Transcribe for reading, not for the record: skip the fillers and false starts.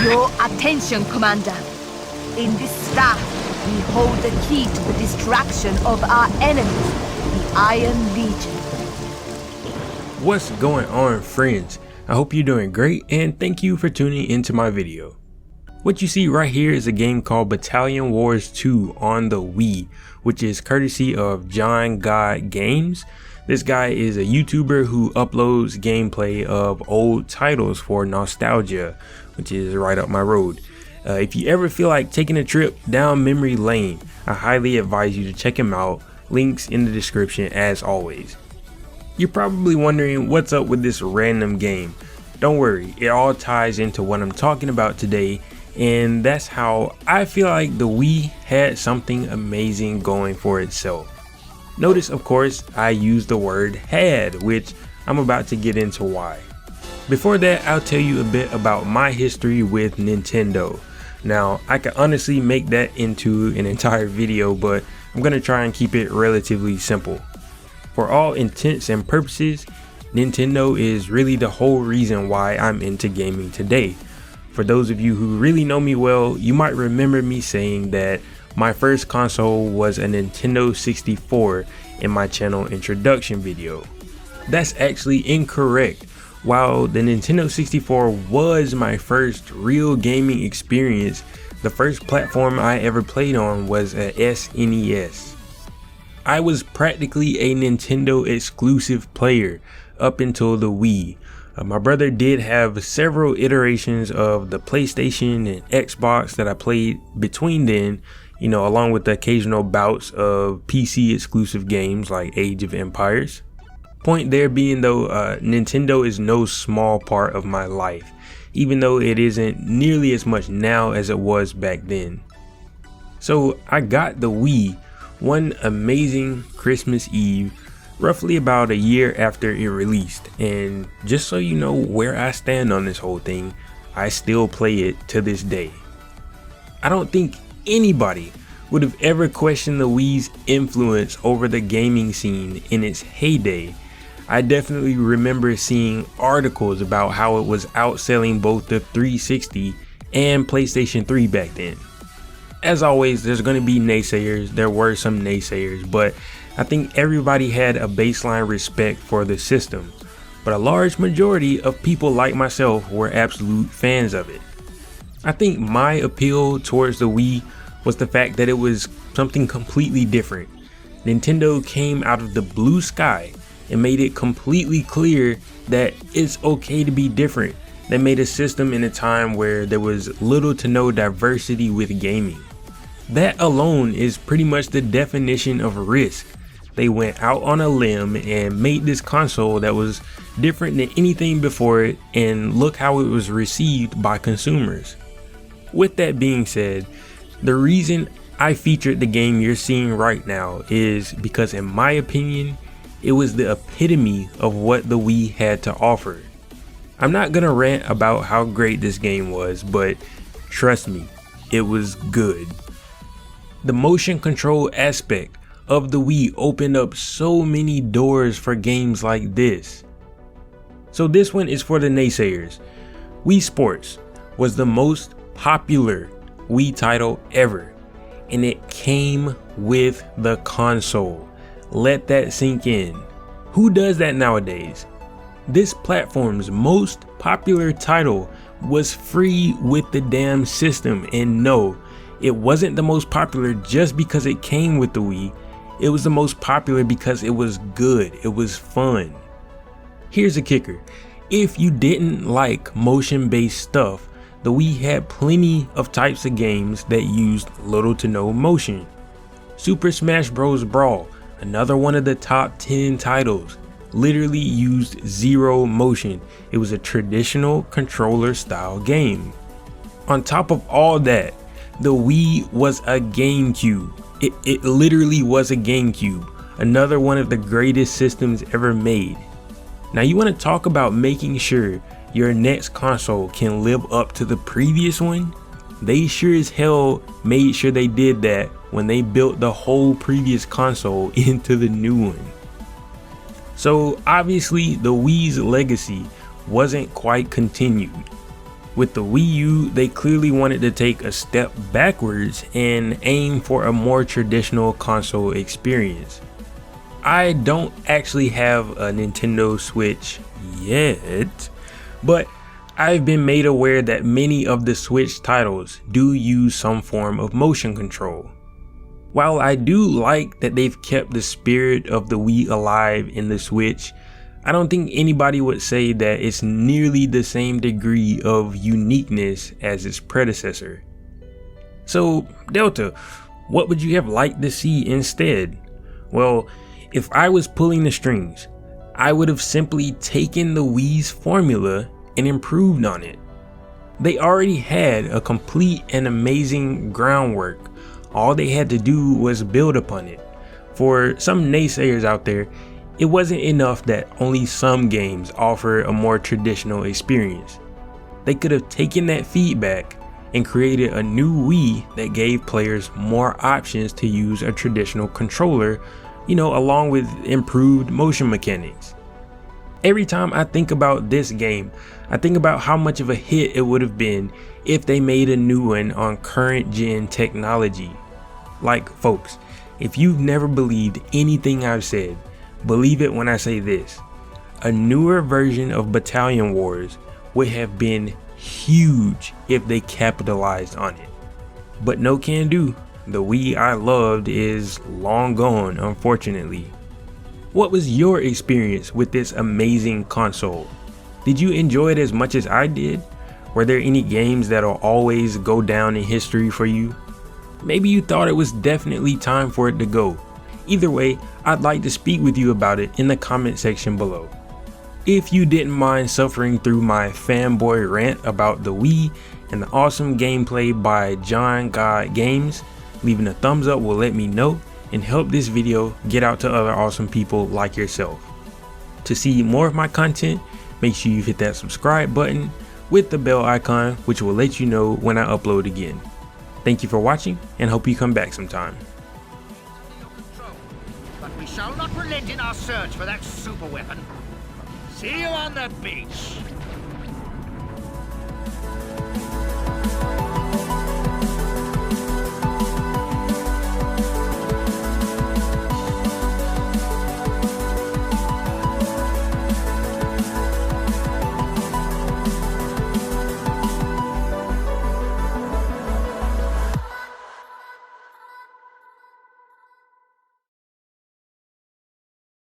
Your attention, Commander. In this staff, we hold the key to the destruction of our enemies, the Iron Legion. What's going on, friends? I hope you're doing great, and thank you for tuning into my video. What you see right here is a game called Battalion Wars 2 on the Wii, which is courtesy of John God Games. This guy is a YouTuber who uploads gameplay of old titles for nostalgia, which is right up my road. If you ever feel like taking a trip down memory lane, I highly advise you to check him out. Links in the description as always. You're probably wondering what's up with this random game. Don't worry, it all ties into what I'm talking about today, and that's how I feel like the Wii had something amazing going for itself. Notice, of course, I used the word had, which I'm about to get into why. Before that, I'll tell you a bit about my history with Nintendo. Now, I could honestly make that into an entire video, but I'm going to try and keep it relatively simple. For all intents and purposes, Nintendo is really the whole reason why I'm into gaming today. For those of you who really know me well, you might remember me saying that my first console was a Nintendo 64 in my channel introduction video. That's actually incorrect. While the Nintendo 64 was my first real gaming experience, the first platform I ever played on was a SNES. I was practically a Nintendo exclusive player up until the Wii. My brother did have several iterations of the PlayStation and Xbox that I played between then, along with the occasional bouts of PC exclusive games like Age of Empires. Point there being though, Nintendo is no small part of my life, even though it isn't nearly as much now as it was back then. So I got the Wii one amazing Christmas Eve, roughly about a year after it released, and just so you know where I stand on this whole thing, I still play it to this day. I don't think anybody would have ever questioned the Wii's influence over the gaming scene in its heyday. I definitely remember seeing articles about how it was outselling both the 360 and PlayStation 3 back then. As always, there's going to be naysayers. There were some naysayers, but I think everybody had a baseline respect for the system. But a large majority of people like myself were absolute fans of it. I think my appeal towards the Wii was the fact that it was something completely different. Nintendo came out of the blue sky and made it completely clear that it's okay to be different. They made a system in a time where there was little to no diversity with gaming. That alone is pretty much the definition of risk. They went out on a limb and made this console that was different than anything before it, and look how it was received by consumers. With that being said, the reason I featured the game you're seeing right now is because, in my opinion, it was the epitome of what the Wii had to offer. I'm not gonna rant about how great this game was, but trust me, it was good. The motion control aspect of the Wii opened up so many doors for games like this. So this one is for the naysayers. Wii Sports was the most popular Wii title ever, and it came with the console. Let that sink in. Who does that nowadays? This platform's most popular title was free with the damn system, and no, it wasn't the most popular just because it came with the Wii. It was the most popular because it was good, it was fun. Here's a kicker. If you didn't like motion-based stuff, the Wii had plenty of types of games that used little to no motion. Super Smash Bros. Brawl, another one of the top 10 titles, literally used zero motion. It was a traditional controller style game. On top of all that, the Wii was a GameCube. It literally was a GameCube, another one of the greatest systems ever made. Now you want to talk about making sure your next console can live up to the previous one? They sure as hell made sure they did that when they built the whole previous console into the new one. So obviously the Wii's legacy wasn't quite continued. With the Wii U, they clearly wanted to take a step backwards and aim for a more traditional console experience. I don't actually have a Nintendo Switch yet, but I've been made aware that many of the Switch titles do use some form of motion control. While I do like that they've kept the spirit of the Wii alive in the Switch, I don't think anybody would say that it's nearly the same degree of uniqueness as its predecessor. So, Delta, what would you have liked to see instead? Well, if I was pulling the strings, I would have simply taken the Wii's formula and improved on it. They already had a complete and amazing groundwork. All they had to do was build upon it. For some naysayers out there, it wasn't enough that only some games offer a more traditional experience. They could have taken that feedback and created a new Wii that gave players more options to use a traditional controller, along with improved motion mechanics. Every time I think about this game, I think about how much of a hit it would have been if they made a new one on current gen technology. Like, folks, if you've never believed anything I've said, believe it when I say this. A newer version of Battalion Wars would have been huge if they capitalized on it. But no can do. The Wii I loved is long gone, unfortunately. What was your experience with this amazing console? Did you enjoy it as much as I did? Were there any games that'll always go down in history for you? Maybe you thought it was definitely time for it to go. Either way, I'd like to speak with you about it in the comment section below. If you didn't mind suffering through my fanboy rant about the Wii and the awesome gameplay by John God Games, leaving a thumbs up will let me know and help this video get out to other awesome people like yourself. To see more of my content, make sure you hit that subscribe button with the bell icon, which will let you know when I upload again. Thank you for watching and hope you come back sometime. But we shall not relent in our search for that super weapon. See you on the beach.